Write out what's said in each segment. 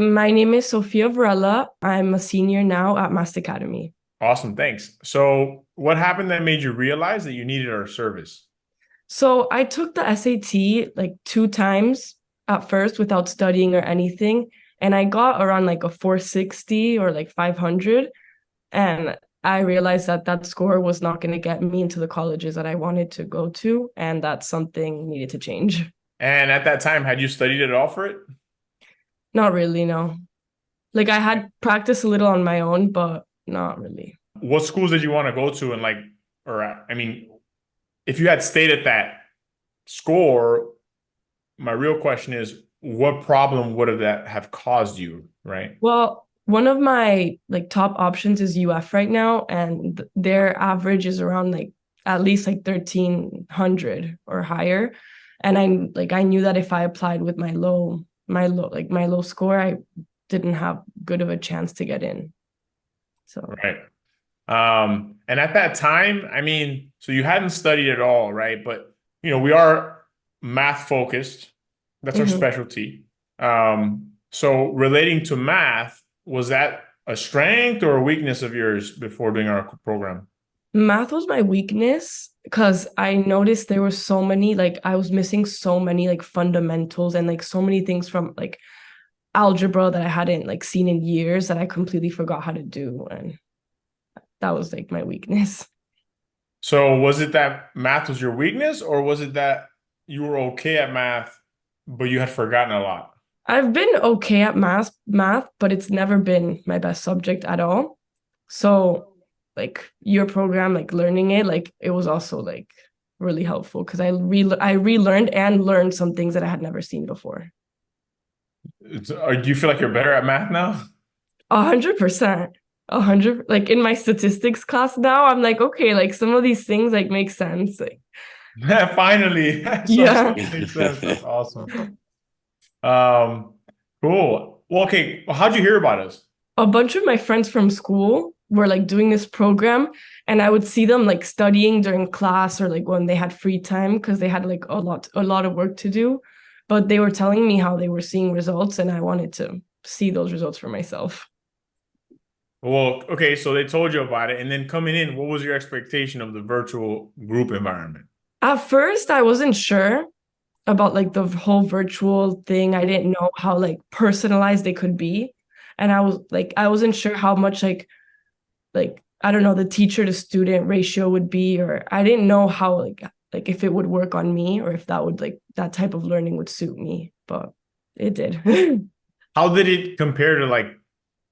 My name is Sofia Varela. I'm a senior now at Mass Academy. Awesome, thanks. So, what happened that made you realize that you needed our service? So I took the SAT like two times at first without studying or anything. And I got around like a 460 or like 500. And I realized that that score was not going to get me into the colleges that I wanted to go to. And that something needed to change. And at that time, had you studied at all for it? Not really, no. Like I had practiced a little on my own, but not really. What schools did you want to go to? And I mean, if you had stayed at that score, my real question is, what problem would that have caused you, right? Well, one of my like top options is UF right now, and their average is around like at least like 1300 or higher. And I knew that if I applied with my low score, I didn't have good of a chance to get in. So Right. And at that time, I mean, so you hadn't studied at all, right? But we are math focused. That's our mhm. specialty. So relating to math, was that a strength or a weakness of yours before doing our program? Math was my weakness because I noticed there were so many, like I was missing so many like fundamentals and like so many things from like algebra that I hadn't like seen in years that I completely forgot how to do. And that was like my weakness. So was it that math was your weakness, or was it that you were okay at math, but you had forgotten a lot? I've been okay at math, but it's never been my best subject at all. So like your program, like learning it, like it was also like really helpful because I relearned and learned some things that I had never seen before. Do you feel like you're better at math now? 100%. 100, like in my statistics class now, I'm like, okay, like some of these things like make sense. Like, Finally, some yeah. stuff makes sense. That's awesome. Um, cool. Well, okay. Well, how'd you hear about us? A bunch of my friends from school were like doing this program, and I would see them like studying during class or like when they had free time because they had like a lot of work to do, but they were telling me how they were seeing results and I wanted to see those results for myself. Well, okay, so they told you about it, and then coming in, what was your expectation of the virtual group environment? At first I wasn't sure about like the whole virtual thing. I didn't know how like personalized they could be, and I wasn't sure how much like I don't know the teacher to student ratio would be, or I didn't know how like if it would work on me or if that would like that type of learning would suit me, but it did. How did it compare to like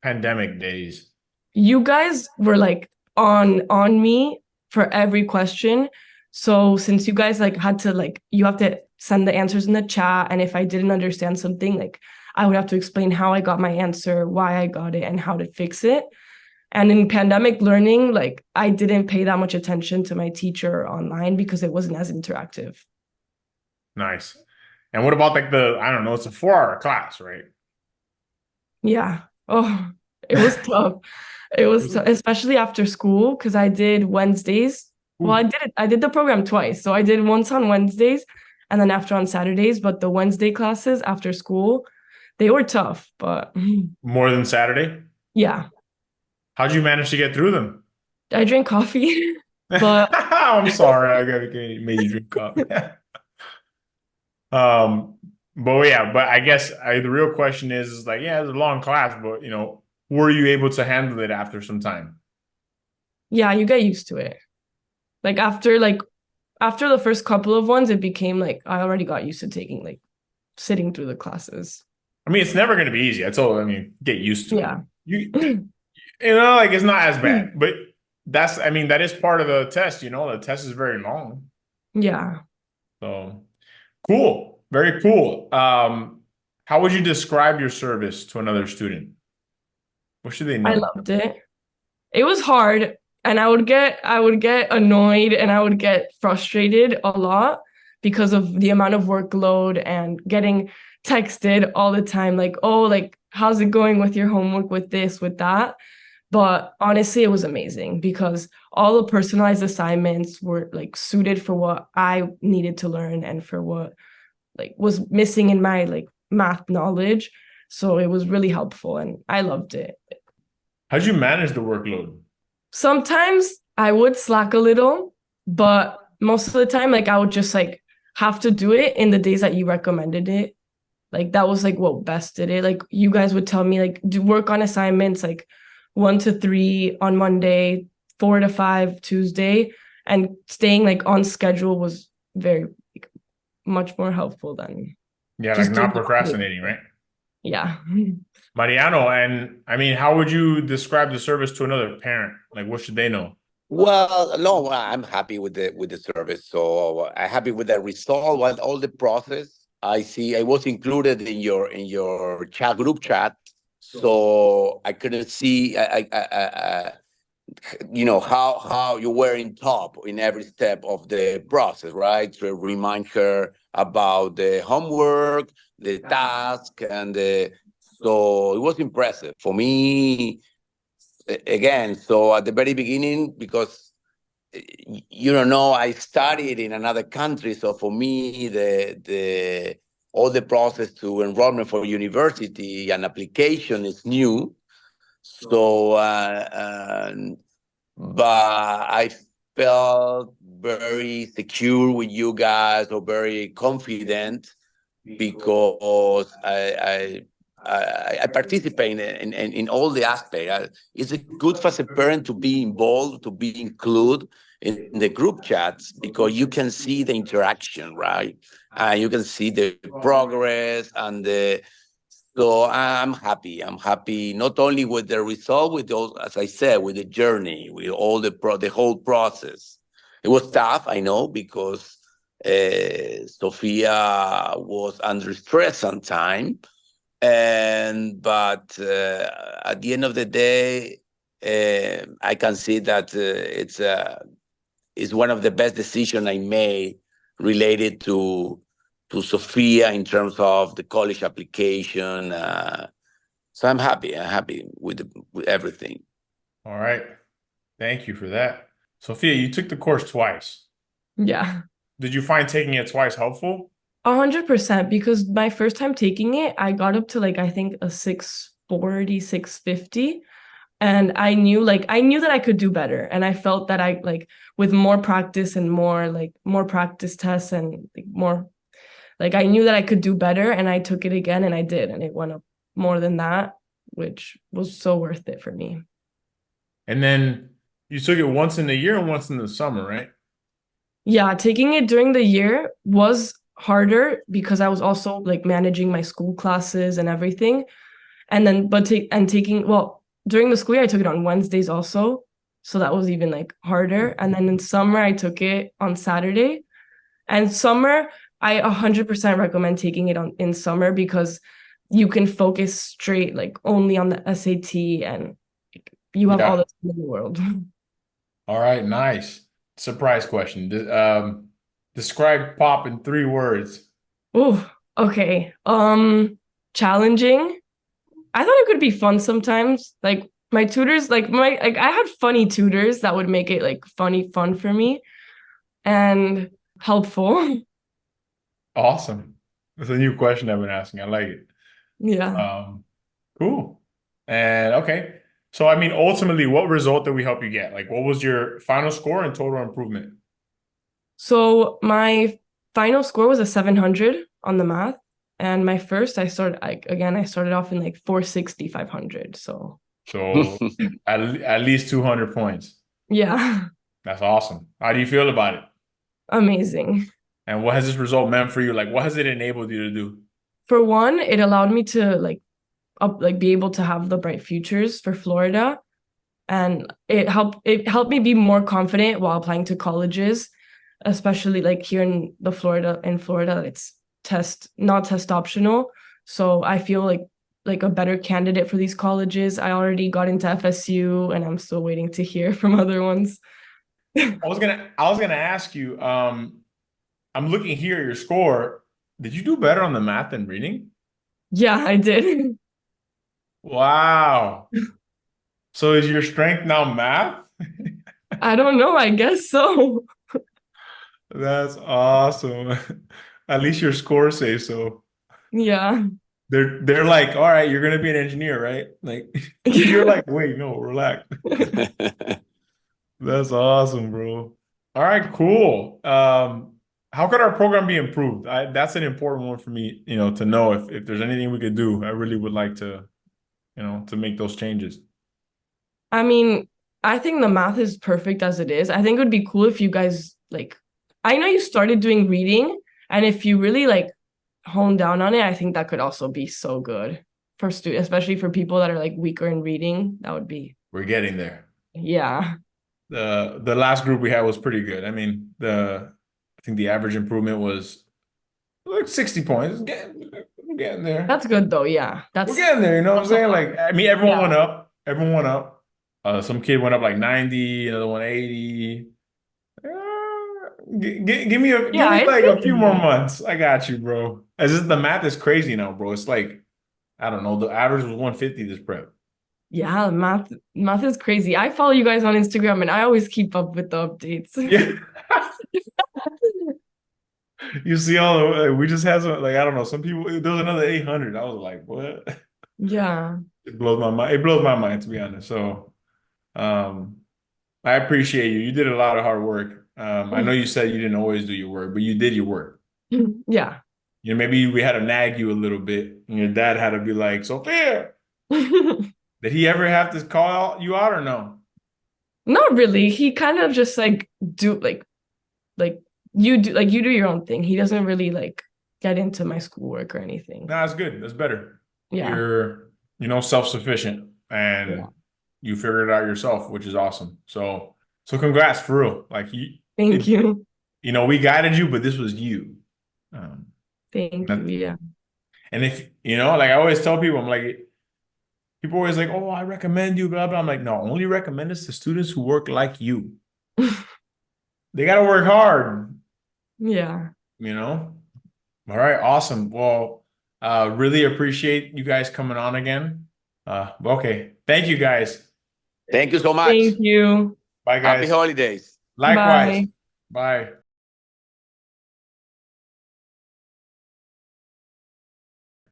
pandemic days? You guys were like on me for every question. So since you guys like had to like you have to send the answers in the chat, and if I didn't understand something, like I would have to explain how I got my answer, why I got it, and how to fix it. And in pandemic learning, like I didn't pay that much attention to my teacher online because it wasn't as interactive. Nice. And what about like I don't know, it's a 4 hour class, right? Yeah. Oh, it was tough. Especially after school because I did Wednesdays. Well, Ooh, I did the program twice. So I did once on Wednesdays and then after on Saturdays. But the Wednesday classes after school, they were tough. But more than Saturday? yeah, How'd you manage to get through them? I drank coffee. But I'm sorry, I made you drink coffee. Um, but yeah, but I guess the real question is like, yeah, it's a long class, but were you able to handle it after some time? yeah, you get used to it. Like after the first couple of ones, it became like I already got used to taking like sitting through the classes. I mean, it's never going to be easy. I mean, get used to it. Yeah. Like it's not as bad, but I mean, that is part of the test, the test is very long. Yeah. So cool. Very cool. How would you describe your service to another student? What should they I know? loved it. It was hard and I would get annoyed and I would get frustrated a lot because of the amount of workload and getting texted all the time like, "Oh, like how's it going with your homework with this, with that?" But honestly, it was amazing because all the personalized assignments were like suited for what I needed to learn and for what like was missing in my like math knowledge. So it was really helpful and I loved it. How'd you manage the workload? Sometimes I would slack a little, but most of the time, like I would just like have to do it in the days that you recommended it. Like that was like what best did it. Like you guys would tell me like do work on assignments like 1 to 3 on Monday, 4 to 5 Tuesday, and staying like on schedule was very like, much more helpful than Yeah, like just doing not procrastinating, right? yeah. Mariano, and I mean, how would you describe the service to another parent? Like, what should they know? Well, no, I'm happy with the service. So I'm happy with the result, with all the process. I see I was included in your chat group chat, so I couldn't see how you were in top in every step of the process, right? To remind her about the homework, the task, and the so it was impressive for me again. So at the very beginning, because you don't know, I studied in another country, so for me the all the process to enrollment for university and application is new. So but I felt very secure with you guys, or very confident, because I participate in all the aspects. It's good for a parent to be involved, to be included in the group chats, because you can see the interaction, right? You can see the progress and the. So I'm happy. I'm happy not only with the result, with those, as I said, with the journey, with all the whole process. It was tough, I know, because Sofia was under stress sometimes, but at the end of the day, I can see that it's one of the best decisions I made related to Sofia in terms of the college application. So I'm happy. I'm happy with everything. All right. Thank you for that. Sophia, you took the course twice. Yeah. Did you find taking it twice helpful? 100% because my first time taking it, I got up to like I think a 640, 650. And I knew that I could do better. And I felt that I like with more practice and more practice tests and like more like I knew that I could do better and I took it again and I did and it went up more than that, which was so worth it for me. And then you took it once in the year and once in the summer, right? Yeah, taking it during the year was harder because I was also like managing my school classes and everything. And then taking during the school year I took it on Wednesdays also. So that was even like harder. And then in summer I took it on Saturday. And summer I 100% recommend taking it on in summer because you can focus straight like only on the SAT and you have all Yeah. the time in the world. All right, nice. Surprise question. Describe pop in 3 words. Oh, okay. Challenging. I thought it could be fun sometimes. Like my tutors, I had funny tutors that would make it like fun for me and helpful. Awesome. That's a new question I've been asking. I like it. Yeah. Um, cool. And okay. So I mean, ultimately, what result did we help you get? Like, what was your final score and total improvement? So my final score was a 700 on the math. And my first, I started off in like 460, 500. So So at least 200 points. yeah, That's awesome. How do you feel about it? amazing. And what has this result meant for you? Like, what has it enabled you to do? For one, it allowed me to be able to have the bright futures for Florida. And it helped me be more confident while applying to colleges, especially like here in Florida it's not test optional, so I feel like a better candidate for these colleges. I already got into FSU and I'm still waiting to hear from other ones. I was gonna ask you, I'm looking here at your score. Did you do better on the math than reading? Yeah, I did. Wow. So is your strength now math? I don't know, I guess so. That's awesome. At least your score says so. Yeah. they're like, all right, you're gonna be an engineer, right? Like you're like, wait, no, relax. That's awesome, bro. All right, cool. How could our program be improved? That's an important one for me, to know if there's anything we could do. I really would like to, to make those changes. I mean, I think the math is perfect as it is. I think it would be cool if you guys like, I know you started doing reading, and if you really like hone down on it, I think that could also be so good for students, especially for people that are like weaker in reading. That would be, We're getting there. yeah. The last group we had was pretty good. I mean, I think the average improvement was like 60 points. We're getting there. That's good though. Yeah. We're getting there, you know what I'm saying? Like, I mean, everyone Yeah. went up. Everyone went up. Some kid went up like 90, another one 80. Give me Yeah, it's like a few getting more there. months. I got you, bro. As just the math is crazy now, bro. It's like, I don't know. The average was 150 this prep. Yeah, math is crazy. I follow you guys on Instagram and I always keep up with the updates. Yeah. You see all the, we just had some, like, I don't know, some people, there was another 800. I was like, what? Yeah. It blows my mind. It blows my mind, to be honest. So, um, I appreciate you. You did a lot of hard work. I know you said you didn't always do your work, but you did your work. Yeah. Maybe we had to nag you a little bit, and your dad had to be like, Sophia, did he ever have to call you out or no? Not really. He kind of just like do like you do your own thing. He doesn't really like get into my schoolwork or anything. No, that's good. That's better. Yeah. You're, self-sufficient Yeah. and you figured it out yourself, which is awesome. So congrats for real. Like Thank you. we guided you, but this was you. Um, Thank you. that- Yeah. and if, like I always tell people, I'm like, people always like, oh, I recommend you, blah, blah. I'm like, no, only recommend this to students who work like you. They got to work hard, Yeah. All right, awesome. Well, really appreciate you guys coming on again. Okay. Thank you guys. Thank you so much. Thank you. Bye, Happy guys. holidays. Likewise. Bye. Bye.